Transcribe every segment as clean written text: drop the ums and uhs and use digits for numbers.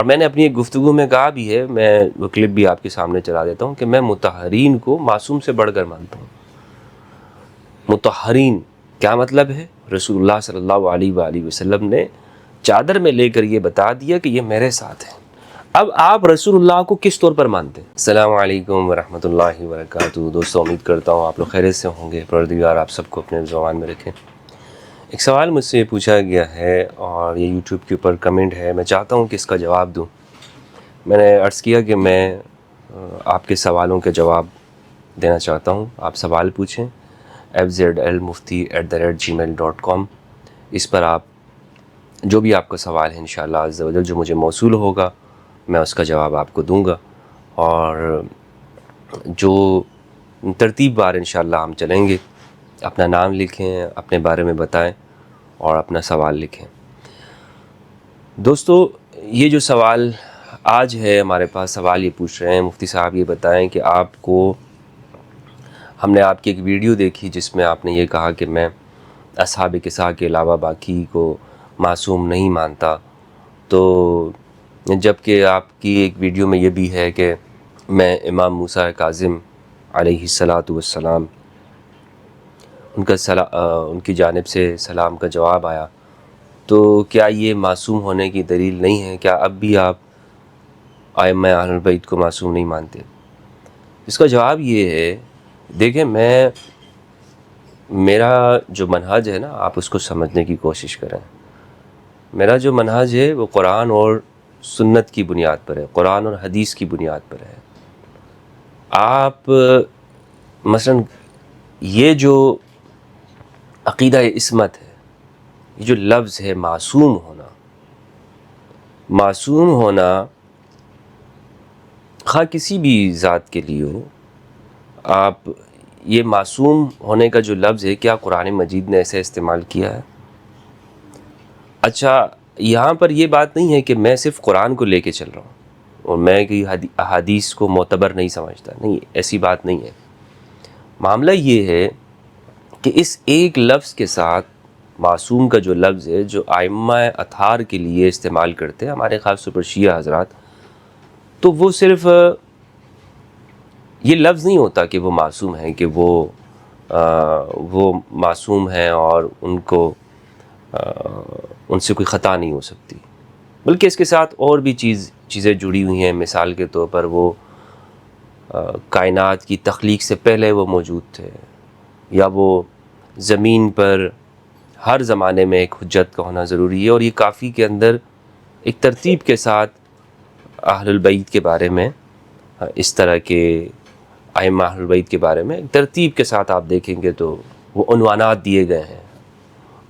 اور میں نے اپنی ایک گفتگو میں کہا بھی ہے، میں وہ کلپ بھی آپ کے سامنے چلا دیتا ہوں، کہ میں مطہرین کو معصوم سے بڑھ کر مانتا ہوں۔ مطہرین کیا مطلب ہے؟ رسول اللہ صلی اللہ علیہ وآلہ وسلم نے چادر میں لے کر یہ بتا دیا کہ یہ میرے ساتھ ہیں۔ اب آپ رسول اللہ کو کس طور پر مانتے ہیں؟ السلام علیکم ورحمۃ اللہ وبرکاتہ۔ دوستو، امید کرتا ہوں آپ لوگ خیریت سے ہوں گے۔ پروردگار آپ سب کو اپنے زبان میں رکھیں۔ ایک سوال مجھ سے پوچھا گیا ہے اور یہ یوٹیوب کے اوپر کمنٹ ہے، میں چاہتا ہوں کہ اس کا جواب دوں۔ میں نے عرض کیا کہ میں آپ کے سوالوں کے جواب دینا چاہتا ہوں۔ آپ سوال پوچھیں fzlmufti@gmail.com، اس پر آپ جو بھی آپ کا سوال ہے انشاءاللہ عز و جل جو مجھے موصول ہوگا میں اس کا جواب آپ کو دوں گا، اور جو ترتیب بار انشاءاللہ ہم چلیں گے۔ اپنا نام لکھیں، اپنے بارے میں بتائیں اور اپنا سوال لکھیں۔ دوستو، یہ جو سوال آج ہے ہمارے پاس، سوال یہ پوچھ رہے ہیں، مفتی صاحب یہ بتائیں کہ آپ کو، ہم نے آپ کی ایک ویڈیو دیکھی جس میں آپ نے یہ کہا کہ میں اصحاب کسا کے علاوہ باقی کو معصوم نہیں مانتا، تو جب کہ آپ کی ایک ویڈیو میں یہ بھی ہے کہ میں امام موسیٰ کاظم علیہ السلام ان کی جانب سے سلام کا جواب آیا، تو کیا یہ معصوم ہونے کی دلیل نہیں ہے؟ کیا اب بھی آپ ائمہ اہل البیت کو معصوم نہیں مانتے؟ اس کا جواب یہ ہے، دیکھیں، میرا جو منہج ہے نا، آپ اس کو سمجھنے کی کوشش کریں۔ میرا جو منہج ہے وہ قرآن اور سنت کی بنیاد پر ہے، قرآن اور حدیث کی بنیاد پر ہے۔ آپ مثلا یہ جو عقیدہ عصمت ہے، یہ جو لفظ ہے معصوم ہونا خواہ کسی بھی ذات کے لیے ہو، آپ یہ معصوم ہونے کا جو لفظ ہے، کیا قرآن مجید نے ایسے استعمال کیا ہے؟ اچھا، یہاں پر یہ بات نہیں ہے کہ میں صرف قرآن کو لے کے چل رہا ہوں اور میں کہ احادیث کو معتبر نہیں سمجھتا، نہیں، ایسی بات نہیں ہے۔ معاملہ یہ ہے کہ اس ایک لفظ کے ساتھ معصوم کا جو لفظ ہے، جو ائمہ اطہار کے لیے استعمال کرتے ہیں ہمارے خاص طور پر شیعہ حضرات، تو وہ صرف یہ لفظ نہیں ہوتا کہ وہ معصوم ہیں، کہ وہ معصوم ہیں اور ان سے کوئی خطا نہیں ہو سکتی، بلکہ اس کے ساتھ اور بھی چیزیں جڑی ہوئی ہیں۔ مثال کے طور پر وہ کائنات کی تخلیق سے پہلے وہ موجود تھے، یا وہ زمین پر ہر زمانے میں ایک حجت کا ہونا ضروری ہے، اور یہ کافی کے اندر ایک ترتیب کے ساتھ اہل البیت کے بارے میں، اس طرح کے ائمہ اہل البیت کے بارے میں ایک ترتیب کے ساتھ آپ دیکھیں گے تو وہ عنوانات دیے گئے ہیں،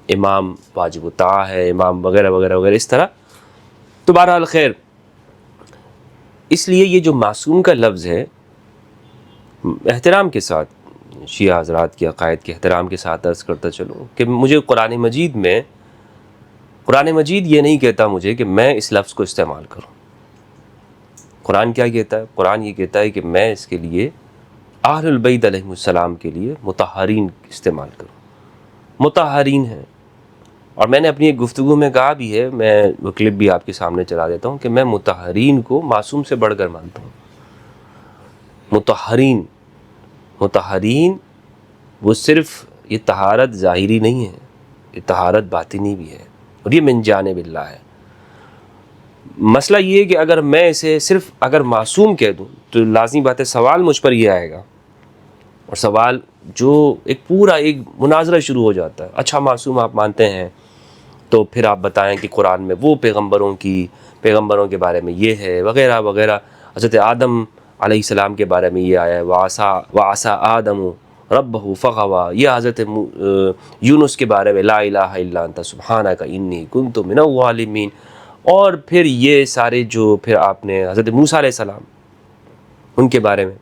امام واجب الطاعہ ہے، امام وغیرہ وغیرہ وغیرہ، اس طرح۔ تو بہرحال خیر، اس لیے یہ جو معصوم کا لفظ ہے، احترام کے ساتھ، شیعہ حضرات کے عقائد کے احترام کے ساتھ عرض کرتا چلوں کہ مجھے قرآن مجید یہ نہیں کہتا مجھے کہ میں اس لفظ کو استعمال کروں۔ قرآن کیا کہتا ہے؟ قرآن یہ کہتا ہے کہ میں اس کے لیے اہل البیت علیہ السلام کے لیے مطہرین استعمال کروں۔ مطہرین ہیں، اور میں نے اپنی ایک گفتگو میں کہا بھی ہے، میں وہ کلپ بھی آپ کے سامنے چلا دیتا ہوں، کہ میں مطہرین کو معصوم سے بڑھ کر مانتا ہوں۔ مطہرین وہ صرف یہ طہارت ظاہری نہیں ہے، یہ طہارت باطنی بھی ہے، اور یہ من جانب اللہ ہے۔ مسئلہ یہ ہے کہ اگر میں اسے صرف اگر معصوم کہہ دوں تو لازمی بات ہے سوال مجھ پر یہ آئے گا، اور سوال جو ایک پورا ایک مناظرہ شروع ہو جاتا ہے۔ اچھا، معصوم آپ مانتے ہیں تو پھر آپ بتائیں کہ قرآن میں وہ پیغمبروں کے بارے میں یہ ہے وغیرہ وغیرہ، حضرت آدم علیہ السلام کے بارے میں یہ آیا ہے، وَعَصَىٰ آدَمُ رَبَّهُ فَغَوَىٰ، یہ حضرت یونس کے بارے میں لا الہ الا انت سبحانک انی کنت من الظالمین، اور پھر یہ سارے جو پھر آپ نے حضرت موسیٰ علیہ السلام ان کے بارے میں،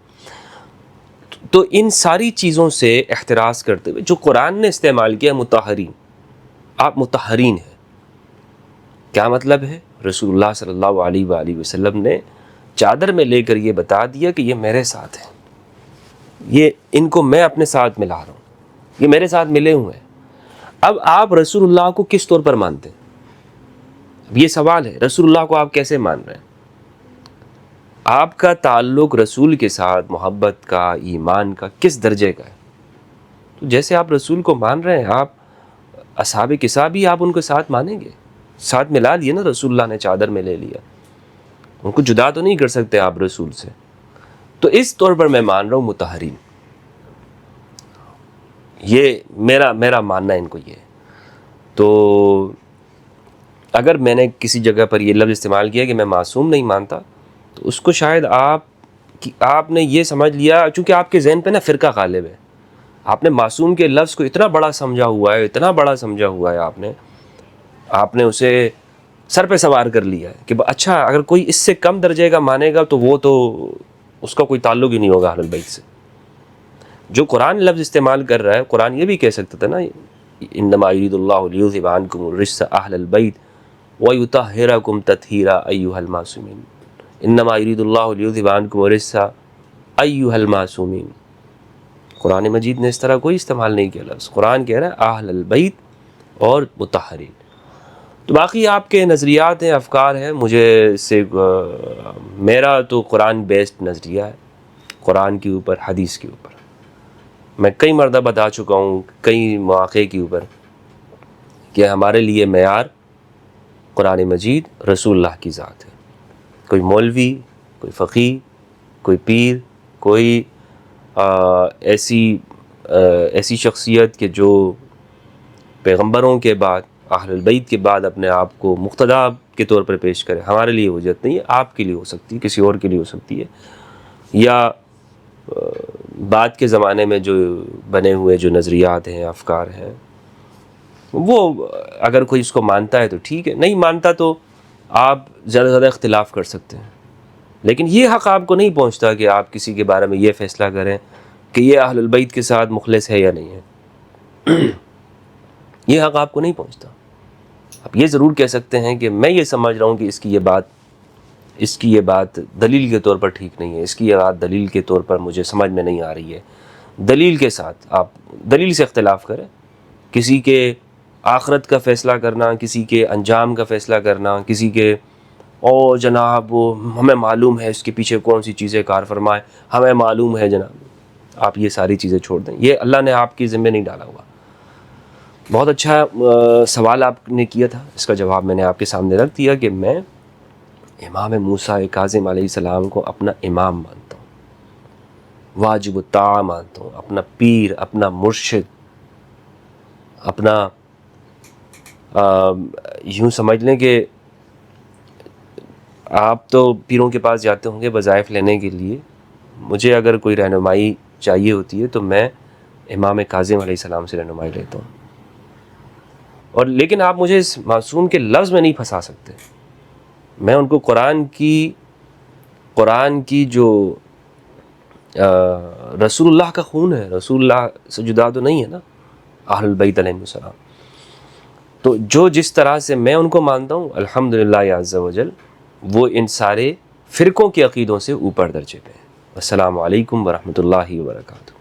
تو ان ساری چیزوں سے احتراز کرتے ہوئے جو قرآن نے استعمال کیا مطہرین، آپ مطہرین ہیں، کیا مطلب ہے؟ رسول اللہ صلی اللہ علیہ وآلہ وسلم نے چادر میں لے کر یہ بتا دیا کہ یہ میرے ساتھ ہیں، یہ ان کو میں اپنے ساتھ ملا رہا ہوں، یہ میرے ساتھ ملے ہوئے ہیں۔ اب آپ رسول اللہ کو کس طور پر مانتے ہیں؟ اب یہ سوال ہے، رسول اللہ کو آپ کیسے مان رہے ہیں؟ آپ کا تعلق رسول کے ساتھ محبت کا، ایمان کا کس درجے کا ہے؟ تو جیسے آپ رسول کو مان رہے ہیں، آپ اصحاب کسا بھی آپ ان کے ساتھ مانیں گے، ساتھ ملا لیے نا، رسول اللہ نے چادر میں لے لیا، ان کو جدا تو نہیں کر سکتے آپ رسول سے. تو اس طور پر میں مان رہا ہوں مطہرین، یہ میرا ماننا ان کو یہ ہے. تو اگر میں نے کسی جگہ پر یہ لفظ استعمال کیا کہ میں معصوم نہیں مانتا، تو اس کو شاید آپ نے یہ سمجھ لیا، چونکہ آپ کے ذہن پہ نا فرقہ غالب ہے، آپ نے معصوم کے لفظ کو اتنا بڑا سمجھا ہوا ہے، اتنا بڑا سمجھا ہوا ہے، آپ نے اسے سر پہ سوار کر لیا ہے کہ اچھا اگر کوئی اس سے کم درجے کا مانے گا تو وہ تو اس کا کوئی تعلق ہی نہیں ہوگا اہل البیت سے. جو قرآن لفظ استعمال کر رہا ہے، قرآن یہ بھی کہہ سکتا تھا نا، انما یرید اللہ لیذھب عنکم الرجس اہل البیت ویطہرکم تطہیرا ایھا المعصومین. انما یرید اللہ لیذھب عنکم الرجس ایھا المعصومین. قرآن مجید نے اس طرح کوئی استعمال نہیں کیا لفظ، قرآن کہہ رہا ہے اہل البیت اور مطہرین. تو باقی آپ کے نظریات ہیں، افکار ہیں، مجھے اس سے میرا تو قرآن بیسڈ نظریہ ہے، قرآن کے اوپر، حدیث کے اوپر. میں کئی مرتبہ بتا چکا ہوں کئی مواقع کے اوپر کہ ہمارے لیے معیار قرآن مجید، رسول اللہ کی ذات ہے. کوئی مولوی، کوئی فقیہ، کوئی پیر، کوئی ایسی شخصیت کہ جو پیغمبروں کے بعد، اہل البیت کے بعد اپنے آپ کو مقتدا کے طور پر پیش کرے، ہمارے لیے حجت نہیں ہے. آپ کے لیے ہو سکتی ہے، کسی اور کے لیے ہو سکتی ہے، یا بعد کے زمانے میں جو بنے ہوئے جو نظریات ہیں، افکار ہیں، وہ اگر کوئی اس کو مانتا ہے تو ٹھیک ہے، نہیں مانتا تو آپ زیادہ سے زیادہ اختلاف کر سکتے ہیں. لیکن یہ حق آپ کو نہیں پہنچتا کہ آپ کسی کے بارے میں یہ فیصلہ کریں کہ یہ اہل البیت کے ساتھ مخلص ہے یا نہیں ہے. یہ حق آپ کو نہیں پہنچتا. آپ یہ ضرور کہہ سکتے ہیں کہ میں یہ سمجھ رہا ہوں کہ اس کی یہ بات دلیل کے طور پر ٹھیک نہیں ہے، اس کی یہ بات دلیل کے طور پر مجھے سمجھ میں نہیں آ رہی ہے. دلیل کے ساتھ آپ دلیل سے اختلاف کریں. کسی کے آخرت کا فیصلہ کرنا، کسی کے انجام کا فیصلہ کرنا، کسی کے او جناب وہ ہمیں معلوم ہے اس کے پیچھے کون سی چیزیں کار فرمائے، ہمیں معلوم ہے جناب، آپ یہ ساری چیزیں چھوڑ دیں. یہ اللہ نے آپ کی ذمہ نہیں ڈالا ہوا. بہت اچھا سوال آپ نے کیا تھا، اس کا جواب میں نے آپ کے سامنے رکھ دیا کہ میں امام موسیٰ کاظم علیہ السلام کو اپنا امام مانتا ہوں، واجب الطاعہ مانتا ہوں، اپنا پیر، اپنا مرشد، اپنا یوں سمجھ لیں کہ آپ تو پیروں کے پاس جاتے ہوں گے وظائف لینے کے لیے، مجھے اگر کوئی رہنمائی چاہیے ہوتی ہے تو میں امام کاظم علیہ السلام سے رہنمائی لیتا ہوں. اور لیکن آپ مجھے اس معصوم کے لفظ میں نہیں پھنسا سکتے. میں ان کو قرآن کی جو رسول اللہ کا خون ہے، رسول اللہ سے جدا تو نہیں ہے نا اہل البیت علیہ السلام. تو جو جس طرح سے میں ان کو مانتا ہوں الحمدللہ عز وجل، وہ ان سارے فرقوں کے عقیدوں سے اوپر درجے پہ ہیں. السلام علیکم ورحمۃ اللہ وبرکاتہ.